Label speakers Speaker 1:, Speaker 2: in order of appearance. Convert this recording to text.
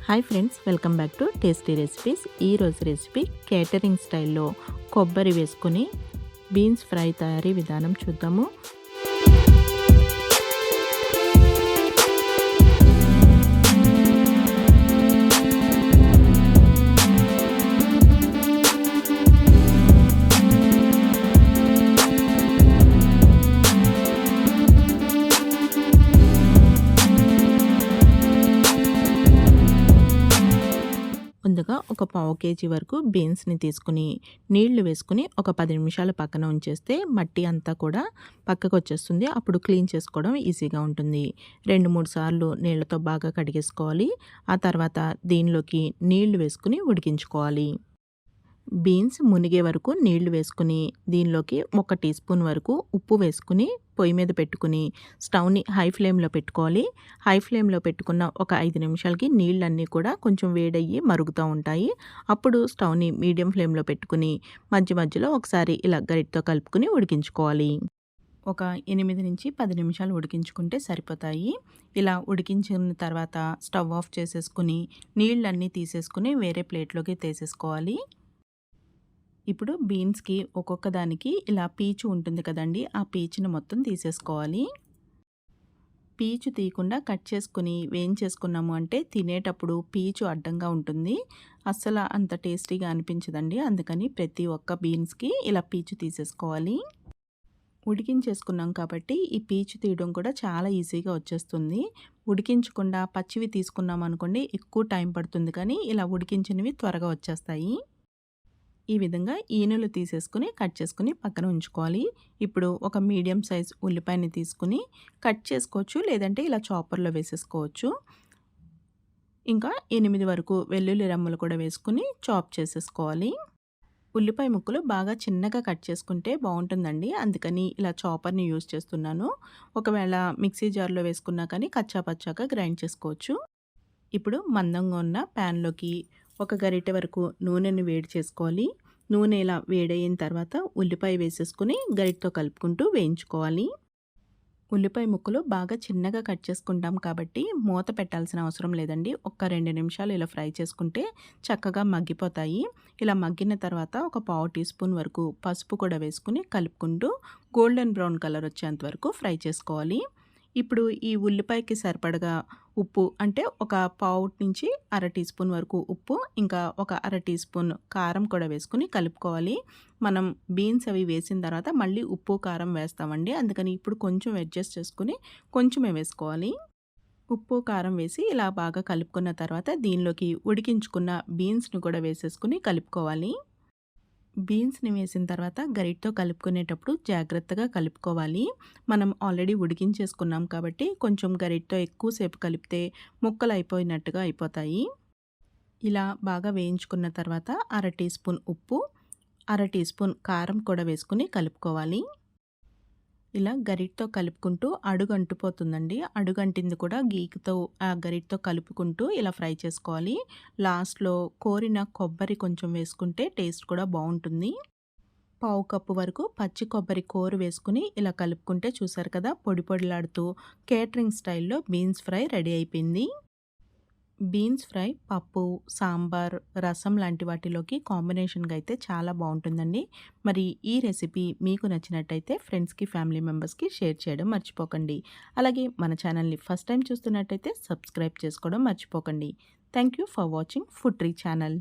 Speaker 1: Hi friends, welcome back to tasty recipes. ఈరోజు recipe catering స్టైల్లో కొబ్బరి వేసుకుని బీన్స్ ఫ్రై తయారీ విధానం చూద్దాము. ముందుగా ఒక పావు కేజీ వరకు బీన్స్ని తీసుకుని నీళ్లు వేసుకుని ఒక 10 నిమిషాలు పక్కన ఉంచేస్తే మట్టి అంతా కూడా పక్కకు వచ్చేస్తుంది. అప్పుడు క్లీన్ చేసుకోవడం ఈజీగా ఉంటుంది. 2-3 సార్లు నీళ్లతో బాగా కడిగేసుకోవాలి. ఆ తర్వాత దీనిలోకి నీళ్లు వేసుకుని ఉడికించుకోవాలి. బీన్స్ మునిగే వరకు నీళ్లు వేసుకుని దీనిలోకి 1 టీ స్పూన్ వరకు ఉప్పు వేసుకుని పొయ్యి మీద పెట్టుకుని స్టవ్ని హై ఫ్లేమ్లో పెట్టుకోవాలి. హై ఫ్లేమ్లో పెట్టుకున్న ఒక 5 నిమిషాలకి నీళ్ళన్నీ కూడా కొంచెం వేడయ్యి మరుగుతూ ఉంటాయి. అప్పుడు స్టవ్ని మీడియం ఫ్లేమ్లో పెట్టుకుని మధ్య మధ్యలో ఒకసారి ఇలా గరిటతో కలుపుకుని ఉడికించుకోవాలి. ఒక 8-10 నిమిషాలు ఉడికించుకుంటే సరిపోతాయి. ఇలా ఉడికించిన తర్వాత స్టవ్ ఆఫ్ చేసేసుకుని నీళ్ళన్నీ తీసేసుకుని వేరే ప్లేట్లోకి తీసేసుకోవాలి. ఇప్పుడు బీన్స్కి ఒక్కొక్క దానికి ఇలా పీచు ఉంటుంది కదండి, ఆ పీచుని మొత్తం తీసేసుకోవాలి. పీచు తీయకుండా కట్ చేసుకుని వేయించేసుకున్నాము అంటే తినేటప్పుడు పీచు అడ్డంగా ఉంటుంది, అస్సలు అంత టేస్టీగా అనిపించదండి. అందుకని ప్రతి ఒక్క బీన్స్కి ఇలా పీచు తీసేసుకోవాలి. ఉడికించేసుకున్నాం కాబట్టి ఈ పీచు తీయడం కూడా చాలా ఈజీగా వచ్చేస్తుంది. ఉడికించకుండా పచ్చివి తీసుకున్నాం అనుకోండి ఎక్కువ టైం పడుతుంది, కానీ ఇలా ఉడికించినవి త్వరగా వచ్చేస్తాయి. ఈ విధంగా ఈనెలు తీసేసుకుని కట్ చేసుకుని పక్కన ఉంచుకోవాలి. ఇప్పుడు ఒక మీడియం సైజ్ ఉల్లిపాయని తీసుకుని కట్ చేసుకోవచ్చు, లేదంటే ఇలా చాపర్లో వేసేసుకోవచ్చు. ఇంకా 8 వరకు వెల్లుల్లి రెమ్మలు కూడా వేసుకుని చాప్ చేసేసుకోవాలి. ఉల్లిపాయ ముక్కలు బాగా చిన్నగా కట్ చేసుకుంటే బాగుంటుందండి, అందుకని ఇలా చాపర్ని యూజ్ చేస్తున్నాను. ఒకవేళ మిక్సీ జార్లో వేసుకున్నా కానీ కచ్చా పచ్చాగా గ్రైండ్ చేసుకోవచ్చు. ఇప్పుడు మందంగా ఉన్న ప్యాన్లోకి ఒక గరిటె వరకు నూనెని వేడి చేసుకోవాలి. నూనె ఇలా వేడయిన తర్వాత ఉల్లిపాయ వేసేసుకుని గరిటెతో కలుపుకుంటూ వేయించుకోవాలి. ఉల్లిపాయ ముక్కలు బాగా చిన్నగా కట్ చేసుకుంటాం కాబట్టి మూత పెట్టాల్సిన అవసరం లేదండి. ఒక 2 నిమిషాలు ఇలా ఫ్రై చేసుకుంటే చక్కగా మగ్గిపోతాయి. ఇలా మగ్గిన తర్వాత ఒక పావు టీ స్పూన్ వరకు పసుపు కూడా వేసుకుని కలుపుకుంటూ గోల్డెన్ బ్రౌన్ కలర్ వచ్చేంత వరకు ఫ్రై చేసుకోవాలి. ఇప్పుడు ఈ ఉల్లిపాయకి సరిపడగా ఉప్పు, అంటే ఒక పావు నుంచి అర టీ స్పూన్ వరకు ఉప్పు, ఇంకా ఒక అర టీ స్పూన్ కారం కూడా వేసుకుని కలుపుకోవాలి. మనం బీన్స్ అవి వేసిన తర్వాత మళ్ళీ ఉప్పు కారం వేస్తామండి, అందుకని ఇప్పుడు కొంచెం అడ్జస్ట్ చేసుకుని కొంచెమే వేసుకోవాలి. ఉప్పు కారం వేసి ఇలా బాగా కలుపుకున్న తర్వాత దీనిలోకి ఉడికించుకున్న బీన్స్ని కూడా వేసేసుకుని కలుపుకోవాలి. బీన్స్ని వేసిన తర్వాత గరిటతో కలుపుకునేటప్పుడు జాగ్రత్తగా కలుపుకోవాలి. మనం ఆల్రెడీ ఉడికించేసుకున్నాం కాబట్టి కొంచెం గరిటతో ఎక్కువసేపు కలిపితే ముక్కలు అయిపోయినట్టుగా అయిపోతాయి. ఇలా బాగా వేయించుకున్న తర్వాత అర టీ స్పూన్ ఉప్పు, అర టీ స్పూన్ కారం కూడా వేసుకుని కలుపుకోవాలి. ఇలా గరిటతో కలుపుకుంటూ అడుగు అంటుపోతుందండి, అడుగంటింది కూడా గీకుతో ఆ గరిటతో కలుపుకుంటూ ఇలా ఫ్రై చేసుకోవాలి. లాస్ట్లో కోరిన కొబ్బరి కొంచెం వేసుకుంటే టేస్ట్ కూడా బాగుంటుంది. పావు కప్పు వరకు పచ్చి కొబ్బరి కోరు వేసుకుని ఇలా కలుపుకుంటే చూసారు కదా, పొడి పొడిలాడుతూ కేటరింగ్ స్టైల్లో బీన్స్ ఫ్రై రెడీ అయిపోయింది. బీన్స్ ఫ్రై పప్పు, సాంబార్, రసం లాంటి వాటిలోకి కాంబినేషన్గా అయితే చాలా బాగుంటుందండి. మరి ఈ రెసిపీ మీకు నచ్చినట్టయితే ఫ్రెండ్స్కి, ఫ్యామిలీ మెంబర్స్కి షేర్ చేయడం మర్చిపోకండి. అలాగే మన ఛానల్ని ఫస్ట్ టైం చూస్తున్నట్టయితే సబ్స్క్రైబ్ చేసుకోవడం మర్చిపోకండి. Thank you for watching food tree channel.